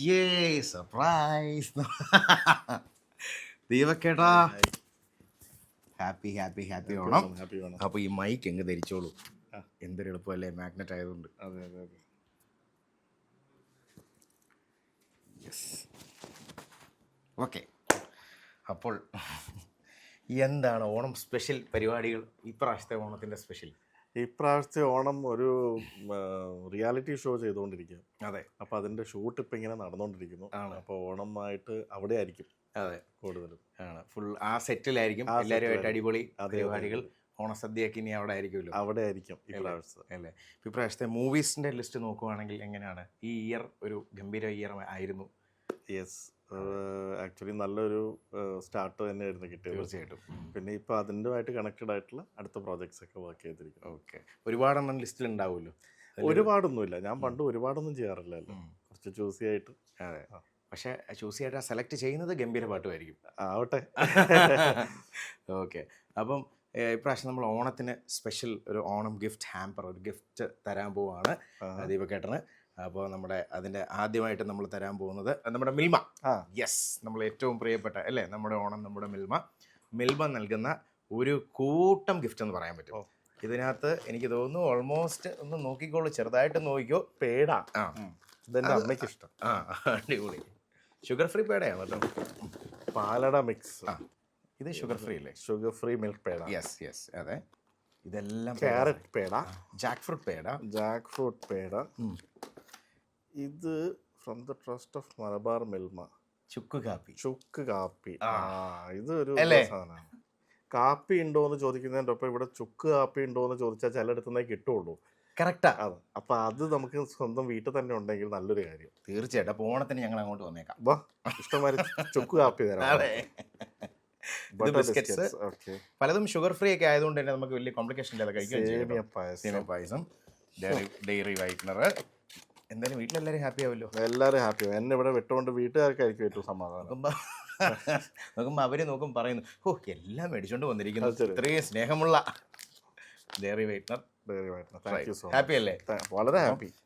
യേ surprise. ദീപക്കേട്ടാ happy happy happy Onam. Happy വേണം. അപ്പോൾ ഈ മൈക്ക് എങ്ങ് ധരിച്ചോളൂ. ആ. എന്തൊരു എളുപ്പമല്ലേ, മാഗ്നറ്റ് ആയതുകൊണ്ട്. അതെ അതെ അതെ. Yes, okay. അപ്പോൾ എന്താണ് ഓണം സ്പെഷ്യൽ പരിപാടികൾ? ഇപ്രാവശ്യത്തെ ഓണത്തിൻ്റെ സ്പെഷ്യൽ? ഇപ്രാവശ്യത്തെ ഓണം ഒരു റിയാലിറ്റി ഷോ ചെയ്തുകൊണ്ടിരിക്കുക. അതെ, അപ്പോൾ അതിൻ്റെ ഷൂട്ട് ഇപ്പം ഇങ്ങനെ നടന്നുകൊണ്ടിരിക്കുന്നു. ആണ്. അപ്പോൾ ഓണമായിട്ട് അവിടെ ആയിരിക്കും അതെ കൂടുതലും. ആണ്. ഫുൾ ആ സെറ്റിലായിരിക്കും. ആ എല്ലാവരുമായിട്ട് സെറ്റിലായിരിക്കും. അടിപൊളി അതെ, പരിപാടികൾ. ഓണസദ്യയൊക്കെ ഇനി അവിടെ ആയിരിക്കുമല്ലോ. അവിടെ ആയിരിക്കും ഇപ്രാവശ്യത്തെ. അല്ലേ? ഇപ്രാവശ്യത്തെ മൂവീസിൻ്റെ ലിസ്റ്റ് നോക്കുവാണെങ്കിൽ എങ്ങനെയാണ്? ഈ ഇയർ ഒരു ഗംഭീര ഇയർ ആയിരുന്നു. യെസ്, ആക്ച്വലി നല്ലൊരു സ്റ്റാർട്ട് തന്നെയായിരുന്നു കിട്ടിയത്. തീർച്ചയായിട്ടും. പിന്നെ ഇപ്പോൾ അതിൻ്റെതായിട്ട് കണക്റ്റഡ് ആയിട്ടുള്ള അടുത്ത പ്രോജക്ട്സ് ഒക്കെ വർക്ക് ചെയ്തിരിക്കുന്നു. ഓക്കെ, ഒരുപാടെണ്ണം ലിസ്റ്റിൽ ഉണ്ടാവുമല്ലോ. ഒരുപാടൊന്നുമില്ല, ഞാൻ പണ്ട് ഒരുപാടൊന്നും ചെയ്യാറില്ലല്ലോ, കുറച്ച് ചൂസി ആയിട്ട്. അതെ, പക്ഷേ ചൂസ് ചെയ്തിട്ട് സെലക്ട് ചെയ്യുന്നത് ഗംഭീര പാട്ടുമായിരിക്കും. ആവട്ടെ. ഓക്കെ, അപ്പം ഇപ്രാവശ്യം നമ്മൾ ഓണത്തിന് സ്പെഷ്യൽ ഒരു ഓണം ഗിഫ്റ്റ് ഹാമ്പർ, ഒരു ഗിഫ്റ്റ് തരാൻ പോവാണ് ദീപക്കേട്ടന്. അപ്പോൾ അതിൻ്റെ ആദ്യമായിട്ട് നമ്മൾ തരാൻ പോകുന്നത് നമ്മുടെ മിൽമ. യെസ്, നമ്മൾ ഏറ്റവും പ്രിയപ്പെട്ട അല്ലേ നമ്മുടെ ഓണം, നമ്മുടെ മിൽമ നൽകുന്ന ഒരു കൂട്ടം ഗിഫ്റ്റ് എന്ന് പറയാൻ പറ്റും. ഇതിനകത്ത് എനിക്ക് തോന്നുന്നു ഓൾമോസ്റ്റ് ഒന്ന് നോക്കിക്കോളൂ, ചെറുതായിട്ട് നോക്കിക്കോ. പേട, ഇതെൻ്റെ അമ്മയ്ക്ക് ഇഷ്ടം. അടിപൊളി. ഷുഗർ ഫ്രീ പേടയാണ് കേട്ടോ. പാലട മിക്സ്. ഇത് ഷുഗർ ഫ്രീ അല്ലേ? Sugar free milk peda. Yes yes, അതെ. ഇതെല്ലാം carrot peda, jackfruit peda, jackfruit peda. ഇത് from the trust of Malabar Milma ചുക്ക് കാപ്പി. ചുക്ക് കാപ്പി. ഇത് ഒരു അല്ലേ? സാധനമാണ്. കാപ്പി ഉണ്ടോ എന്ന് ചോദിക്കുന്നതിൻ്റെ ഒപ്പം ഇവിടെ ചുക്ക് കാപ്പി ഉണ്ടോ എന്ന് ചോദിച്ചാൽ ചിലയിടത്തുനിന്നേ കിട്ടുള്ളൂ. കറക്റ്റാ. അതെ, അപ്പം അത് നമുക്ക് സ്വന്തം വീട്ടിൽ തന്നെ ഉണ്ടെങ്കിൽ നല്ലൊരു കാര്യം. തീർച്ചയായിട്ടും. അപ്പോൾ ഓണത്തിന് ഞങ്ങൾ അങ്ങോട്ട് വന്നേക്കാം. വാ, ഇഷ്ടംമാതിരി ചുക്ക് കാപ്പി തരാം. അതെ, ബിസ്ക്കറ്റ്സ് പലതും ഷുഗർ ഫ്രീ ഒക്കെ ആയതുകൊണ്ട് തന്നെ നമുക്ക് വലിയ കോംപ്ലിക്കേഷൻ ഇല്ലാതെ കഴിക്കുകയും ചെയ്യാം. സേമിയ പായസം, ഡെയറി വൈറ്റ്നർ. എന്തായാലും വീട്ടിലെല്ലാവരും ഹാപ്പി ആവുമല്ലോ. എല്ലാവരും ഹാപ്പി ആവും. എന്നെ ഇവിടെ വിട്ടുകൊണ്ട് വീട്ടുകാർക്കായിരിക്കും ഏറ്റവും സമാധാനം. നോക്കുമ്പോൾ അവർ പറയുന്നു, ഓ എല്ലാം മേടിച്ചോണ്ട് വന്നിരിക്കുന്നു, ഇത്രയും സ്നേഹമുള്ള dairy whitener. Thank you so much. Happy അല്ലേ? വളരെ ഹാപ്പി.